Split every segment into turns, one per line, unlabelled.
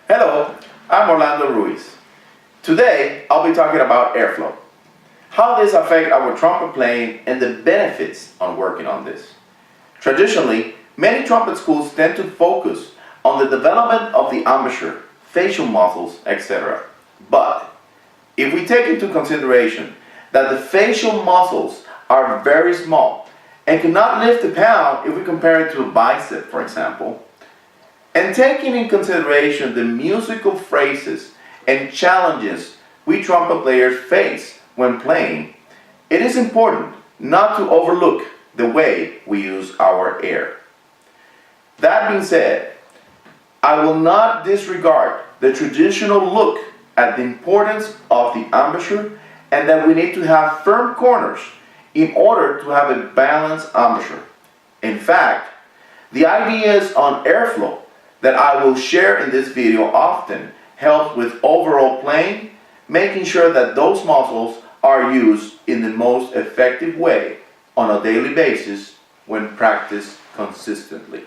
Hello, I'm Orlando Ruiz. Today, I'll be talking about airflow, how this affects our trumpet playing and the benefits on working on this. Traditionally, many trumpet schools tend to focus on the development of the embouchure, facial muscles, etc. But if we take into consideration that the facial muscles are very small and cannot lift a pound if we compare it to a bicep, for example, and taking in consideration the musical phrases and challenges we trumpet players face when playing, it is important not to overlook the way we use our air. That being said, I will not disregard the traditional look at the importance of the embouchure and that we need to have firm corners in order to have a balanced embouchure. In fact, the ideas on airflow that I will share in this video often help with overall playing, making sure that those muscles are used in the most effective way on a daily basis when practiced consistently.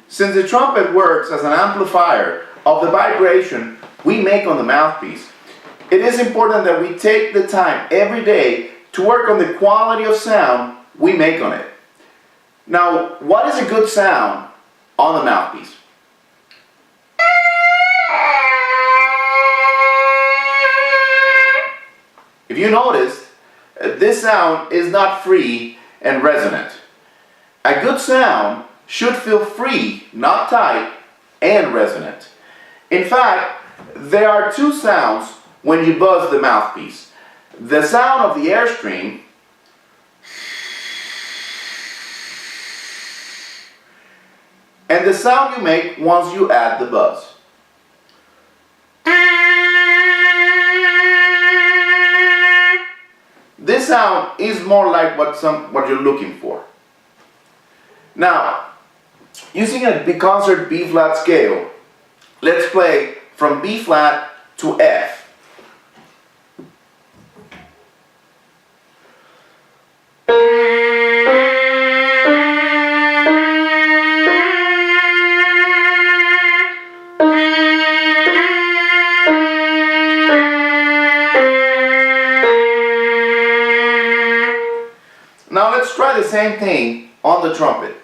Since the trumpet works as an amplifier of the vibration we make on the mouthpiece, it is important that we take the time every day to work on the quality of sound we make on it. Now, what is a good sound on the mouthpiece? If you notice, this sound is not free and resonant. A good sound should feel free, not tight, and resonant. In fact, there are two sounds when you buzz the mouthpiece. The sound of the airstream and the sound you make once you add the buzz. This sound is more like what you're looking for. Now, using a concert B flat scale, let's play from B flat to F. Now let's try the same thing on the trumpet.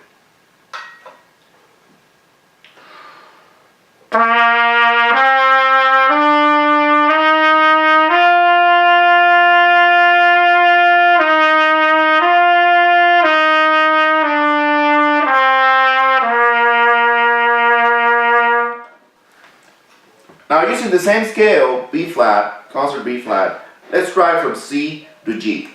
Now using the same scale, B flat, concert B flat, let's try from C to G.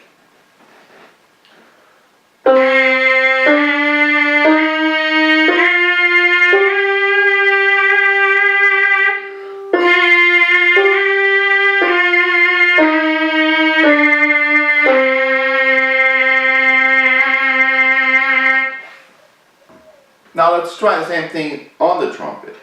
Now let's try the same thing on the trumpet.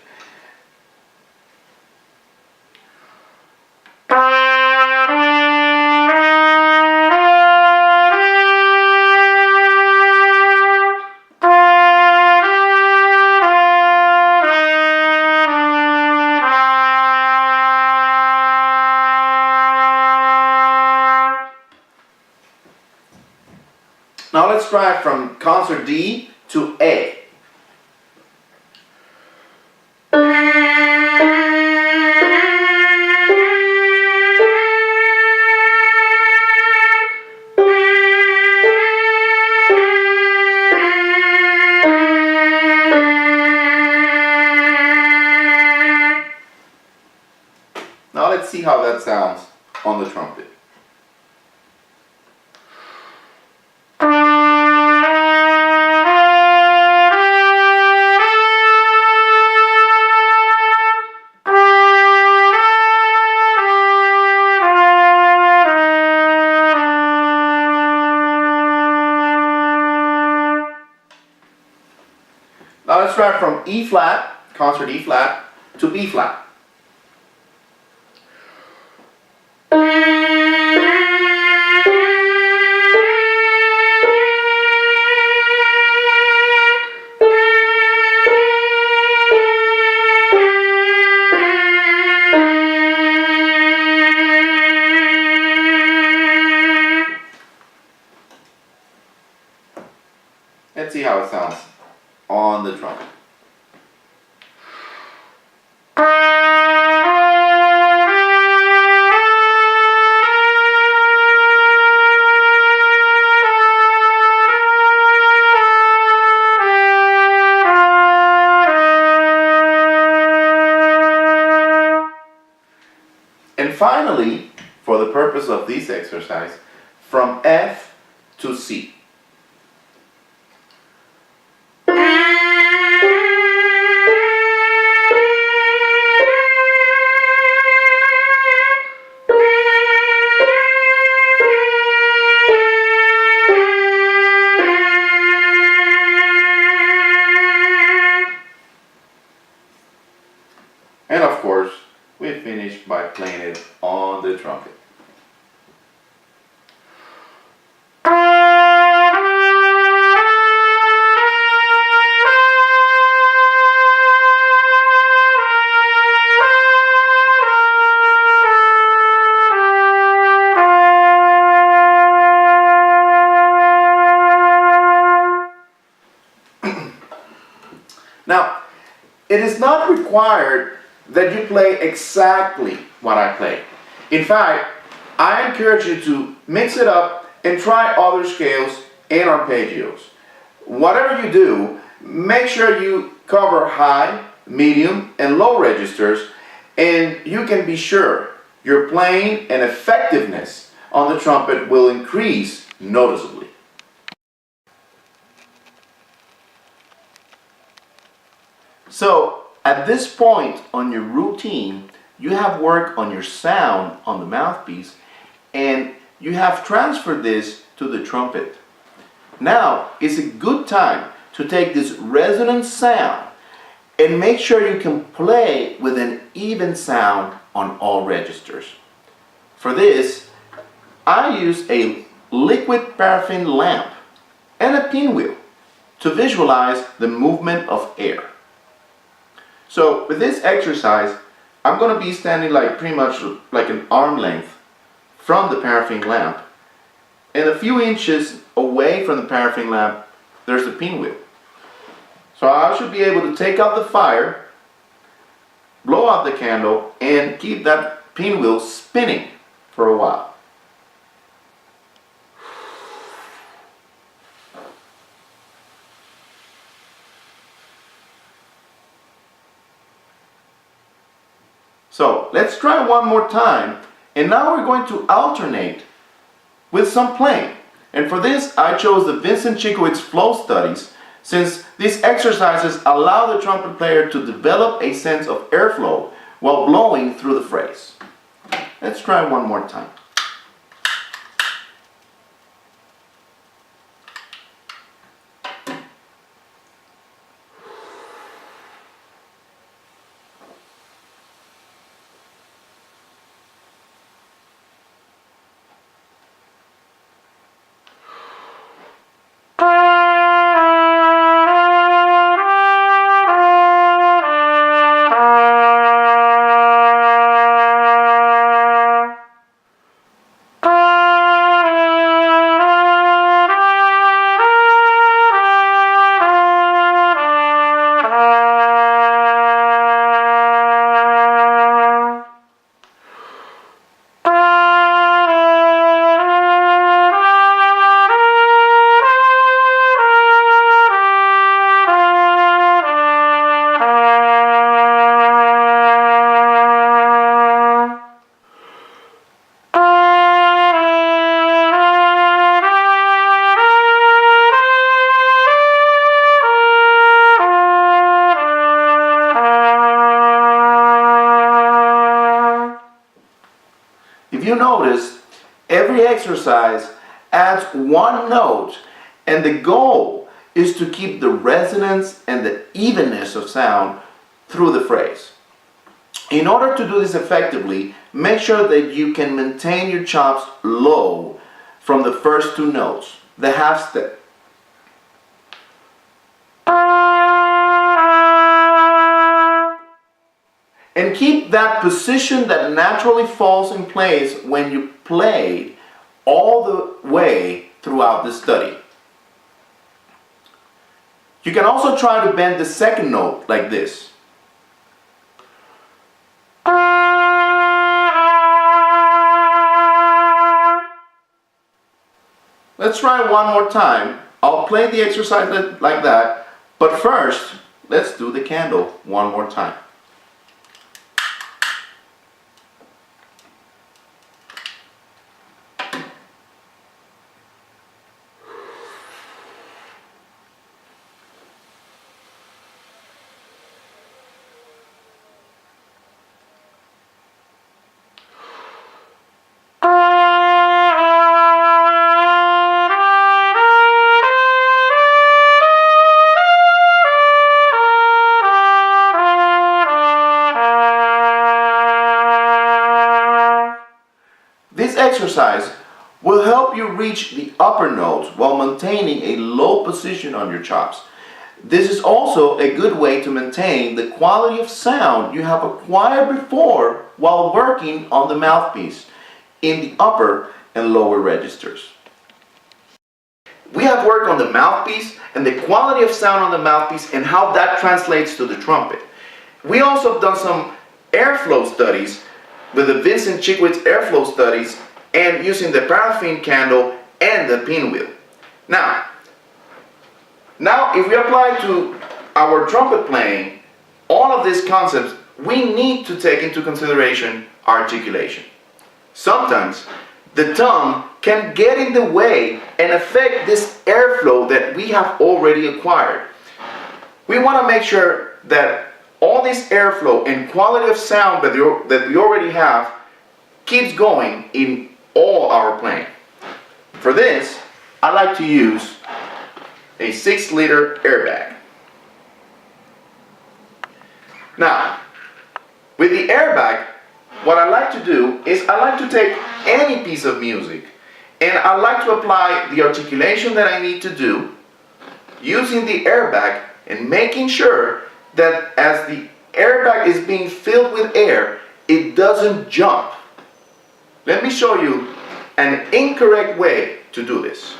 Now let's try from concert D to A. Now let's see how that sounds on the trumpet. Now let's try from E flat, concert E flat, to B flat. And finally, for the purpose of this exercise, from F to C. And of course, we finish by playing it on the trumpet. Now, it is not required that you play exactly what I play. In fact, I encourage you to mix it up and try other scales and arpeggios. Whatever you do, make sure you cover high, medium, and low registers, and you can be sure your playing and effectiveness on the trumpet will increase noticeably. So, at this point on your routine, you have worked on your sound on the mouthpiece, and you have transferred this to the trumpet. Now is a good time to take this resonant sound and make sure you can play with an even sound on all registers. For this, I use a liquid paraffin lamp and a pinwheel to visualize the movement of air. So with this exercise, I'm going to be standing pretty much like an arm length from the paraffin lamp, and a few inches away from the paraffin lamp there's the pinwheel. So I should be able to take out the fire, blow out the candle, and keep that pinwheel spinning for a while. So let's try one more time, and now we're going to alternate with some playing. And for this, I chose the Vincent Chikowitz flow studies, since these exercises allow the trumpet player to develop a sense of airflow while blowing through the phrase. Let's try one more time. If you notice, every exercise adds one note, and the goal is to keep the resonance and the evenness of sound through the phrase. In order to do this effectively, make sure that you can maintain your chops low from the first two notes, the half step. And keep that position that naturally falls in place when you play all the way throughout the study. You can also try to bend the second note like this. Let's try one more time. I'll play the exercise like that, but first, let's do the candle one more time. This exercise will help you reach the upper notes while maintaining a low position on your chops. This is also a good way to maintain the quality of sound you have acquired before while working on the mouthpiece in the upper and lower registers. We have worked on the mouthpiece and the quality of sound on the mouthpiece and how that translates to the trumpet. We also have done some airflow studies with the Vincent Chikowitz airflow studies and using the paraffin candle and the pinwheel. Now if we apply to our trumpet playing all of these concepts, we need to take into consideration articulation. Sometimes the tongue can get in the way and affect this airflow that we have already acquired. We want to make sure that all this airflow and quality of sound that we already have keeps going in all our playing. For this, I like to use a 6-liter airbag. Now, with the airbag, what I like to do is I like to take any piece of music and I like to apply the articulation that I need to do using the airbag and making sure that as the airbag is being filled with air, it doesn't jump. Let me show you an incorrect way to do this.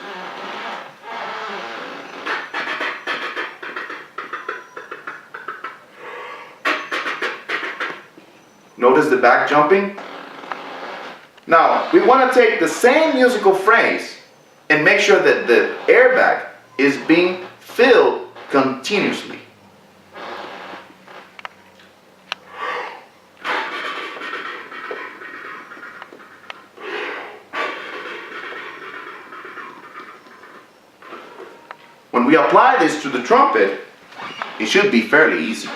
Notice the back jumping? Now, we want to take the same musical phrase and make sure that the airbag is being filled continuously. When we apply this to the trumpet, it should be fairly easy.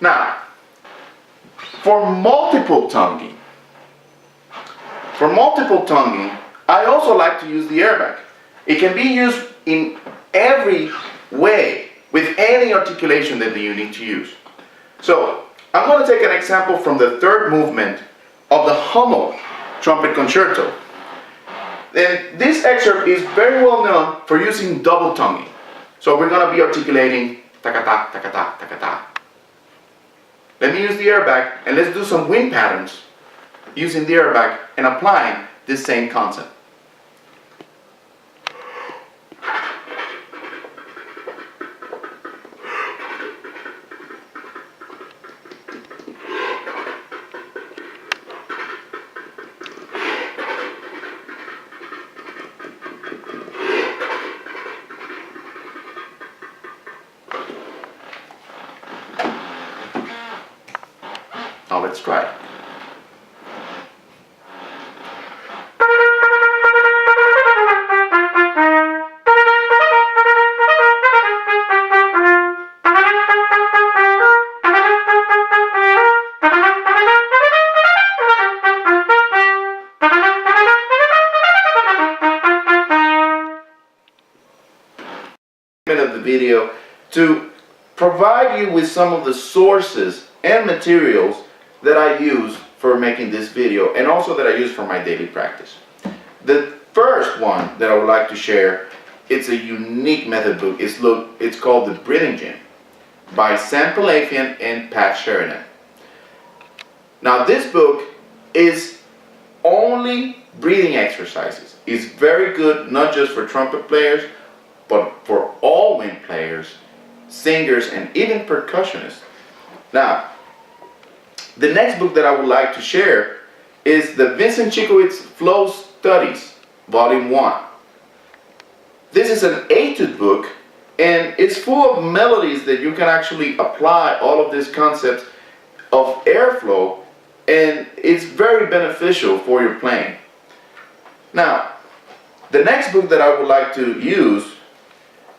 Now, for multiple tonguing, I also like to use the airbag. It can be used in every way with any articulation that you need to use. So, I'm going to take an example from the third movement of the Hummel trumpet concerto. And this excerpt is very well known for using double tonguing. So we're going to be articulating ta-ka-ta, ta-ka-ta, ta-ka-ta. Let me use the airbag and let's do some wind patterns using the airbag and applying this same concept. Now let's try it. Of the video to provide you with some of the sources and materials that I use for making this video and also that I use for my daily practice. The first one that I would like to share, it's a unique method book. It's called The Breathing Gym by Sam Palafian and Pat Sheridan. Now this book is only breathing exercises. It's very good not just for trumpet players but for all wind players, singers, and even percussionists. Now, the next book that I would like to share is the Vincent Chikowitz Flow Studies, Volume 1. This is an etude book, and it's full of melodies that you can actually apply all of these concepts of airflow, and it's very beneficial for your playing. Now, the next book that I would like to use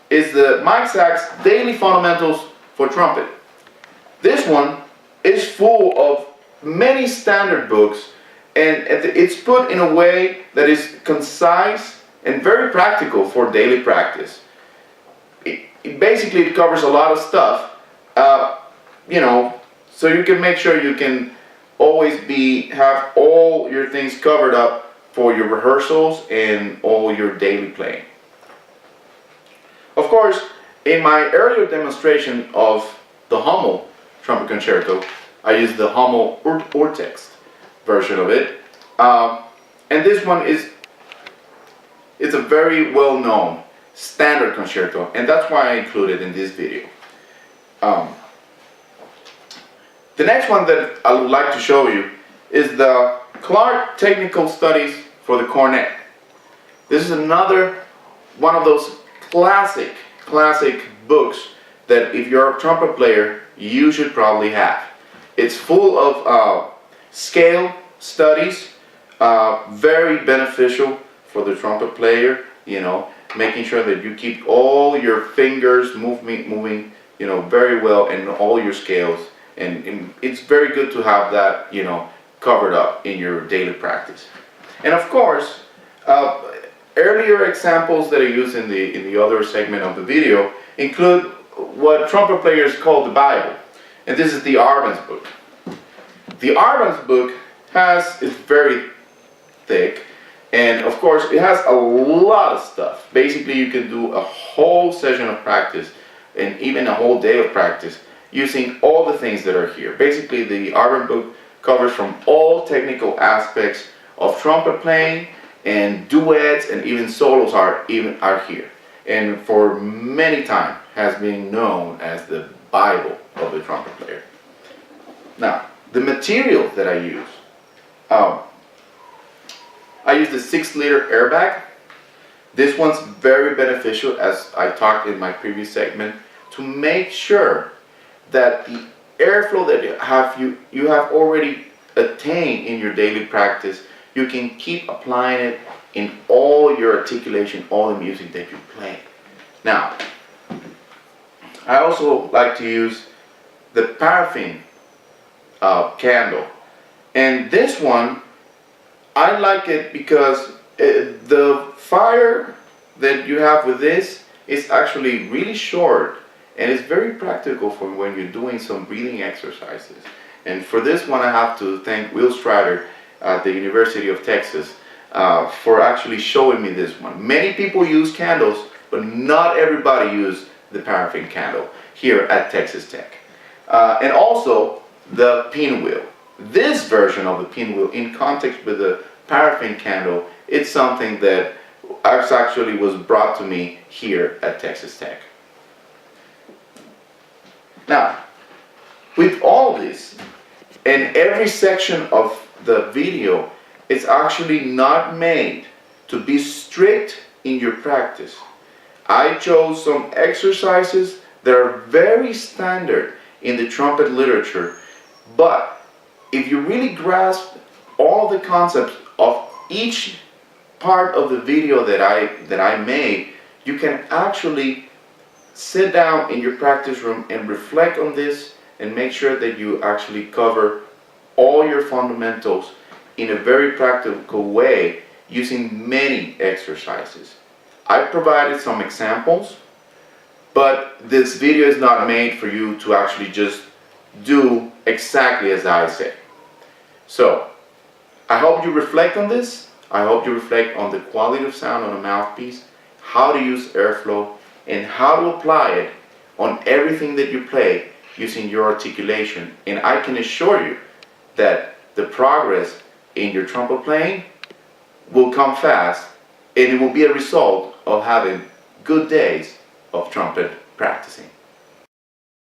is the Mike Sachs Daily Fundamentals for Trumpet. This one is full of many standard books, and it's put in a way that is concise and very practical for daily practice. It basically covers a lot of stuff, so you can make sure you can always have all your things covered up for your rehearsals and all your daily playing. Of course, in my earlier demonstration of the Hummel trumpet concerto, I used the Hummel Urtext version of it, and this one it's a very well-known standard concerto, and that's why I included it in this video. The next one that I would like to show you is the Clark Technical Studies for the Cornet. This is another one of those classic books that if you're a trumpet player, you should probably have. It's full of scale studies, very beneficial for the trumpet player, making sure that you keep all your fingers moving, very well, and all your scales. And it's very good to have that, covered up in your daily practice. And of course, earlier examples that I use in the other segment of the video include what trumpet players call the Bible. And this is the Arbenz book. The Arbenz book is very thick, and of course it has a lot of stuff. Basically, you can do a whole session of practice and even a whole day of practice using all the things that are here. Basically, the Arbenz book covers from all technical aspects of trumpet playing, and duets and even solos are here. And for many time has been known as the Bible of the trumpet player. Now, the material that I use the 6-liter airbag. This one's very beneficial, as I talked in my previous segment, to make sure that the airflow that you have already attained in your daily practice, you can keep applying it in all your articulation, all the music that you play. Now, I also like to use the paraffin candle, and this one I like it because the fire that you have with this is actually really short, and it's very practical for when you're doing some breathing exercises. And for this one, I have to thank Will Strider at the University of Texas for actually showing me this one. Many people use candles, but not everybody uses the paraffin candle here at Texas Tech. And also the pinwheel. This version of the pinwheel, in context with the paraffin candle, it's something that actually was brought to me here at Texas Tech. Now, with all this, and every section of the video, it's actually not made to be strict in your practice. I chose some exercises that are very standard in the trumpet literature, but if you really grasp all the concepts of each part of the video that I made, you can actually sit down in your practice room and reflect on this and make sure that you actually cover all your fundamentals in a very practical way using many exercises. I provided some examples, but this video is not made for you to actually just do exactly as I say. So, I hope you reflect on this. I hope you reflect on the quality of sound on a mouthpiece, how to use airflow, and how to apply it on everything that you play using your articulation. And I can assure you that the progress in your trumpet playing will come fast, and it will be a result of having good days of trumpet practicing.